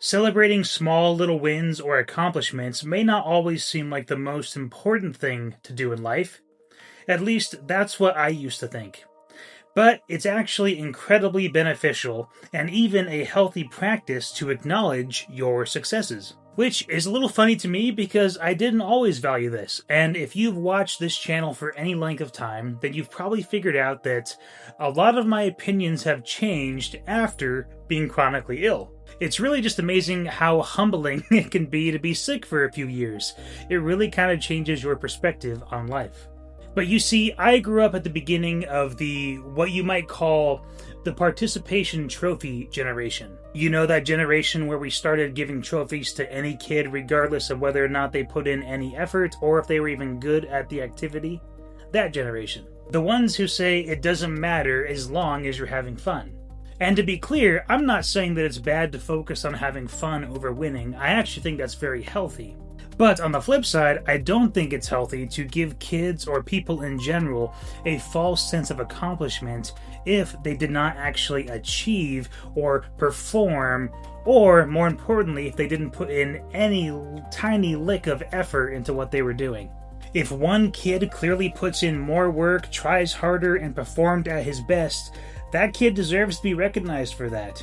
Celebrating small little wins or accomplishments may not always seem like the most important thing to do in life. At least that's what I used to think. But it's actually incredibly beneficial and even a healthy practice to acknowledge your successes. Which is a little funny to me because I didn't always value this. And if you've watched this channel for any length of time, then you've probably figured out that a lot of my opinions have changed after being chronically ill. It's really just amazing how humbling it can be to be sick for a few years. It really kind of changes your perspective on life. But you see, I grew up at the beginning of what you might call the participation trophy generation. You know, that generation where we started giving trophies to any kid regardless of whether or not they put in any effort or if they were even good at the activity? That generation. The ones who say it doesn't matter as long as you're having fun. And to be clear, I'm not saying that it's bad to focus on having fun over winning. I actually think that's very healthy. But on the flip side, I don't think it's healthy to give kids or people in general a false sense of accomplishment if they did not actually achieve or perform, or more importantly, if they didn't put in any tiny lick of effort into what they were doing. If one kid clearly puts in more work, tries harder, and performed at his best, that kid deserves to be recognized for that.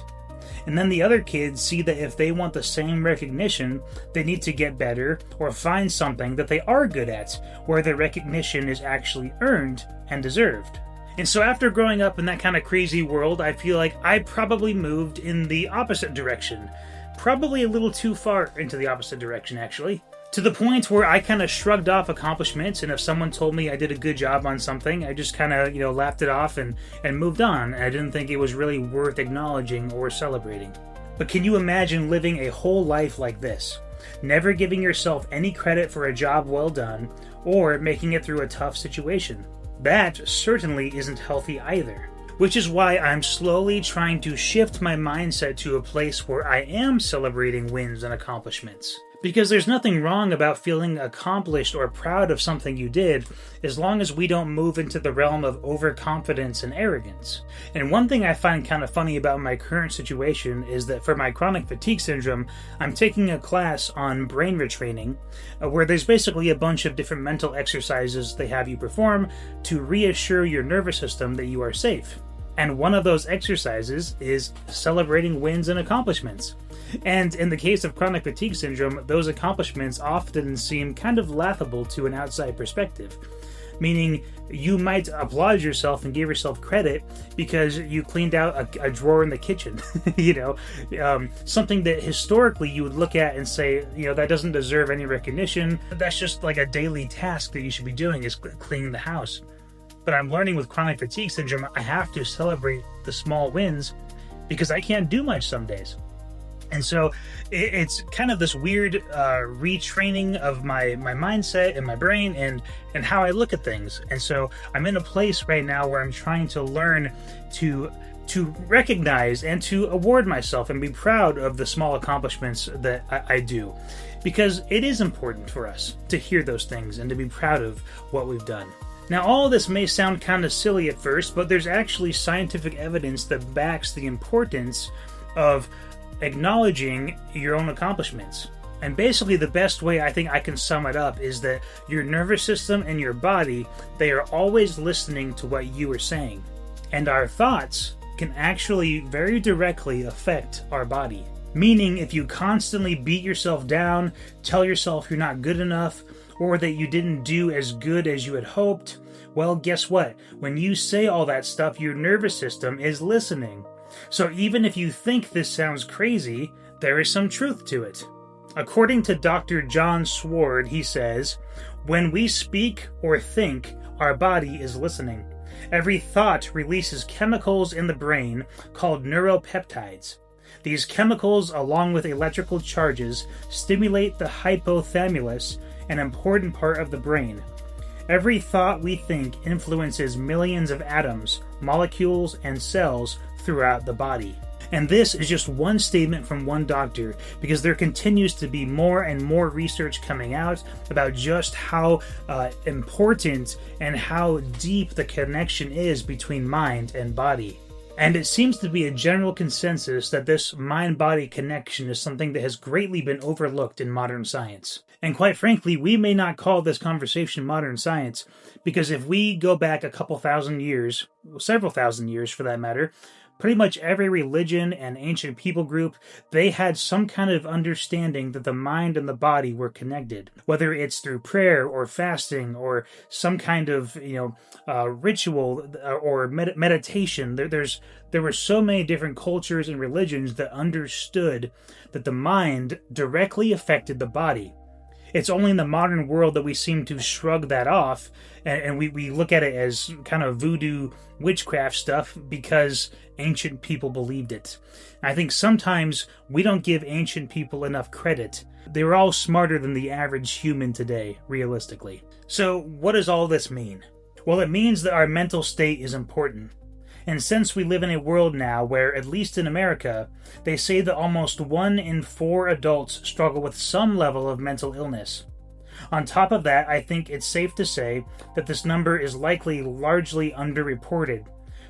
And then the other kids see that if they want the same recognition, they need to get better or find something that they are good at, where the recognition is actually earned and deserved. And so after growing up in that kind of crazy world, I feel like I probably moved in the opposite direction. Probably a little too far into the opposite direction, actually. To the point where I kind of shrugged off accomplishments, and if someone told me I did a good job on something, I just kind of, laughed it off and moved on. I didn't think it was really worth acknowledging or celebrating. But can you imagine living a whole life like this? Never giving yourself any credit for a job well done, or making it through a tough situation? That certainly isn't healthy either. Which is why I'm slowly trying to shift my mindset to a place where I am celebrating wins and accomplishments. Because there's nothing wrong about feeling accomplished or proud of something you did, as long as we don't move into the realm of overconfidence and arrogance. And one thing I find kind of funny about my current situation is that for my chronic fatigue syndrome, I'm taking a class on brain retraining, where there's basically a bunch of different mental exercises they have you perform to reassure your nervous system that you are safe. And one of those exercises is celebrating wins and accomplishments. And in the case of chronic fatigue syndrome, those accomplishments often seem kind of laughable to an outside perspective. Meaning, you might applaud yourself and give yourself credit because you cleaned out a drawer in the kitchen. Something that historically you would look at and say, that doesn't deserve any recognition. That's just like a daily task that you should be doing, is cleaning the house. But I'm learning with chronic fatigue syndrome, I have to celebrate the small wins because I can't do much some days. And so it's kind of this weird retraining of my mindset and my brain and how I look at things. And so I'm in a place right now where I'm trying to learn to recognize and to award myself and be proud of the small accomplishments that I do. Because it is important for us to hear those things and to be proud of what we've done. Now, all of this may sound kind of silly at first, but there's actually scientific evidence that backs the importance of acknowledging your own accomplishments. And basically the best way I think I can sum it up is that your nervous system and your body, they are always listening to what you are saying. And our thoughts can actually very directly affect our body. Meaning if you constantly beat yourself down, tell yourself you're not good enough, or that you didn't do as good as you had hoped, well, guess what? When you say all that stuff, your nervous system is listening. So even if you think this sounds crazy, there is some truth to it. According to Dr. John Sword, he says, when we speak or think, our body is listening. Every thought releases chemicals in the brain called neuropeptides. These chemicals, along with electrical charges, stimulate the hypothalamus, an important part of the brain. Every thought we think influences millions of atoms, molecules, and cells throughout the body. And this is just one statement from one doctor, because there continues to be more and more research coming out about just how important and how deep the connection is between mind and body. And it seems to be a general consensus that this mind-body connection is something that has greatly been overlooked in modern science. And quite frankly, we may not call this conversation modern science, because if we go back a couple thousand years, several thousand years for that matter, pretty much every religion and ancient people group, they had some kind of understanding that the mind and the body were connected. Whether it's through prayer or fasting or some kind of ritual or meditation, there were so many different cultures and religions that understood that the mind directly affected the body. It's only in the modern world that we seem to shrug that off, and we look at it as kind of voodoo witchcraft stuff because ancient people believed it. I think sometimes we don't give ancient people enough credit. They were all smarter than the average human today, realistically. So what does all this mean? Well, it means that our mental state is important. And since we live in a world now where, at least in America, they say that almost 1 in 4 adults struggle with some level of mental illness. On top of that, I think it's safe to say that this number is likely largely underreported,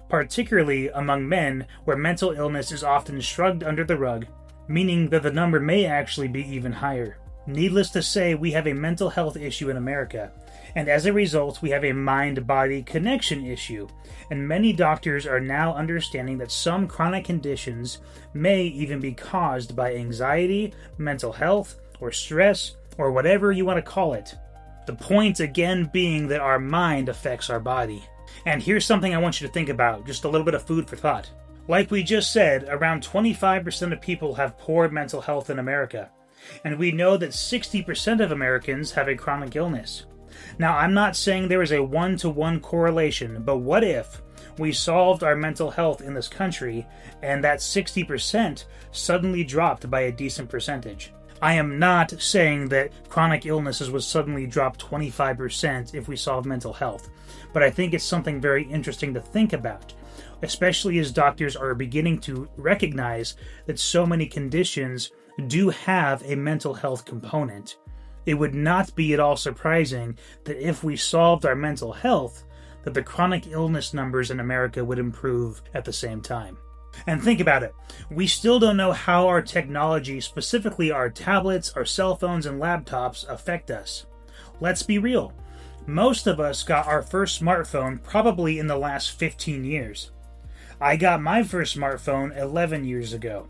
particularly among men where mental illness is often shrugged under the rug, meaning that the number may actually be even higher. Needless to say, we have a mental health issue in America, and as a result, we have a mind-body connection issue, and many doctors are now understanding that some chronic conditions may even be caused by anxiety, mental health, or stress, or whatever you want to call it. The point again being that our mind affects our body. And here's something I want you to think about, just a little bit of food for thought. Like we just said, around 25% of people have poor mental health in America, and we know that 60% of Americans have a chronic illness. Now, I'm not saying there is a 1-to-1 correlation, but what if we solved our mental health in this country and that 60% suddenly dropped by a decent percentage? I am not saying that chronic illnesses would suddenly drop 25% if we solve mental health, but I think it's something very interesting to think about, especially as doctors are beginning to recognize that so many conditions do have a mental health component. It would not be at all surprising that if we solved our mental health, that the chronic illness numbers in America would improve at the same time. And think about it. We still don't know how our technology, specifically our tablets, our cell phones, and laptops, affect us. Let's be real. Most of us got our first smartphone probably in the last 15 years. I got my first smartphone 11 years ago.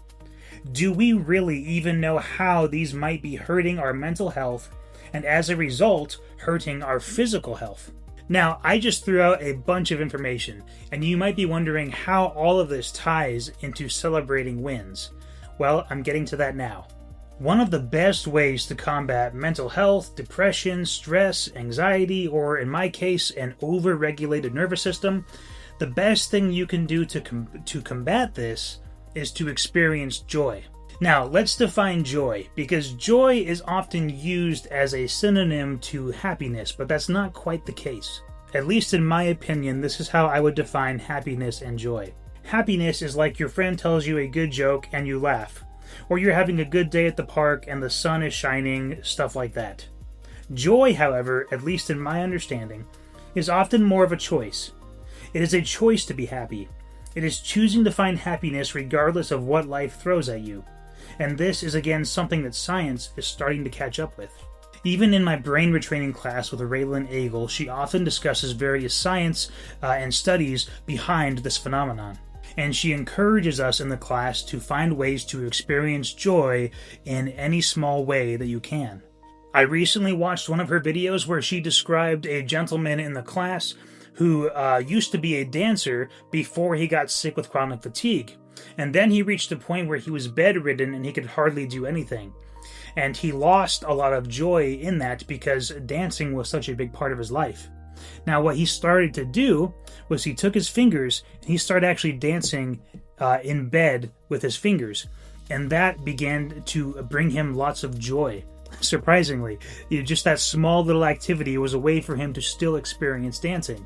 Do we really even know how these might be hurting our mental health and as a result, hurting our physical health? Now, I just threw out a bunch of information, and you might be wondering how all of this ties into celebrating wins. Well, I'm getting to that now. One of the best ways to combat mental health, depression, stress, anxiety, or in my case, an over-regulated nervous system, the best thing you can do to combat this is to experience joy. Now, let's define joy, because joy is often used as a synonym to happiness, but that's not quite the case. At least in my opinion, this is how I would define happiness and joy. Happiness is like your friend tells you a good joke and you laugh, or you're having a good day at the park and the sun is shining, stuff like that. Joy, however, at least in my understanding, is often more of a choice. It is a choice to be happy. It is choosing to find happiness regardless of what life throws at you. And this is again something that science is starting to catch up with. Even in my brain retraining class with Raylan Eagle, she often discusses various science and studies behind this phenomenon. And she encourages us in the class to find ways to experience joy in any small way that you can. I recently watched one of her videos where she described a gentleman in the class who used to be a dancer before he got sick with chronic fatigue. And then he reached a point where he was bedridden and he could hardly do anything. And he lost a lot of joy in that because dancing was such a big part of his life. Now, what he started to do was he took his fingers and he started actually dancing in bed with his fingers. And that began to bring him lots of joy. Surprisingly, just that small little activity was a way for him to still experience dancing.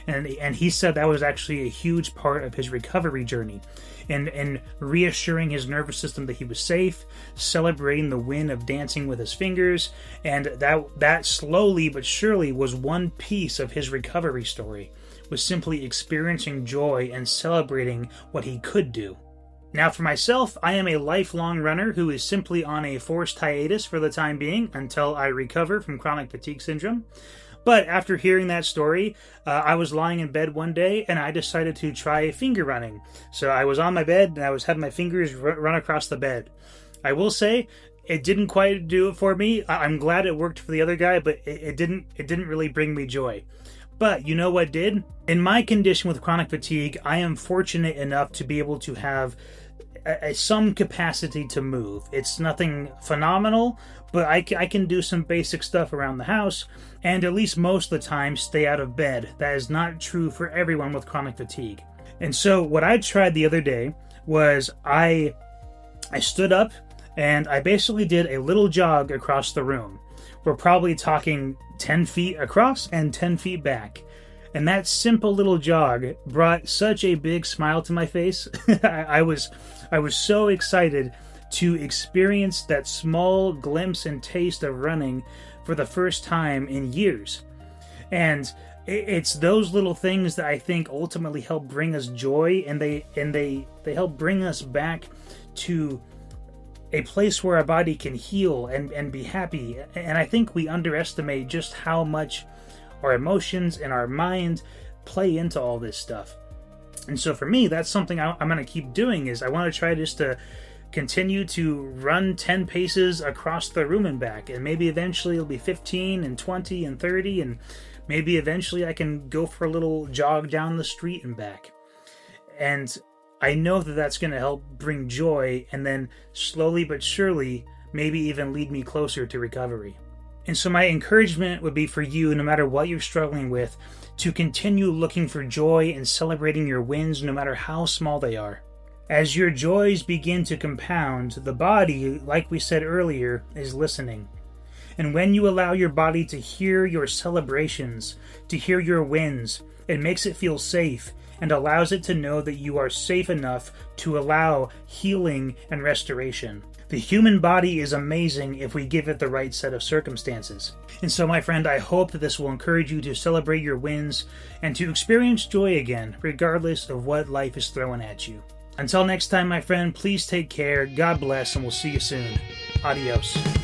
And he said that was actually a huge part of his recovery journey, and reassuring his nervous system that he was safe, celebrating the win of dancing with his fingers, and that slowly but surely was one piece of his recovery story, was simply experiencing joy and celebrating what he could do. Now, for myself, I am a lifelong runner who is simply on a forced hiatus for the time being until I recover from chronic fatigue syndrome. But after hearing that story, I was lying in bed one day and I decided to try finger running. So I was on my bed and I was having my fingers run across the bed. I will say it didn't quite do it for me. I'm glad it worked for the other guy, but it didn't really bring me joy. But you know what did? In my condition with chronic fatigue, I am fortunate enough to be able to have some capacity to move. It's nothing phenomenal, but I can do some basic stuff around the house, and at least most of the time stay out of bed. That is not true for everyone with chronic fatigue. And so what I tried the other day was I stood up and I basically did a little jog across the room. We're probably talking 10 feet across and 10 feet back. And that simple little jog brought such a big smile to my face. I was so excited to experience that small glimpse and taste of running for the first time in years. And it's those little things that I think ultimately help bring us joy, and they help bring us back to a place where our body can heal and be happy. And I think we underestimate just how much our emotions and our mind play into all this stuff. And so for me, that's something I'm going to keep doing. Is I want to try just to continue to run 10 paces across the room and back, and maybe eventually it'll be 15 and 20 and 30, and maybe eventually I can go for a little jog down the street and back. And I know that that's going to help bring joy, and then slowly but surely maybe even lead me closer to recovery. And so my encouragement would be for you, no matter what you're struggling with, to continue looking for joy and celebrating your wins, no matter how small they are. As your joys begin to compound, the body, like we said earlier, is listening. And when you allow your body to hear your celebrations, to hear your wins, it makes it feel safe and allows it to know that you are safe enough to allow healing and restoration. The human body is amazing if we give it the right set of circumstances. And so, my friend, I hope that this will encourage you to celebrate your wins and to experience joy again, regardless of what life is throwing at you. Until next time, my friend, please take care, God bless, and we'll see you soon. Adios.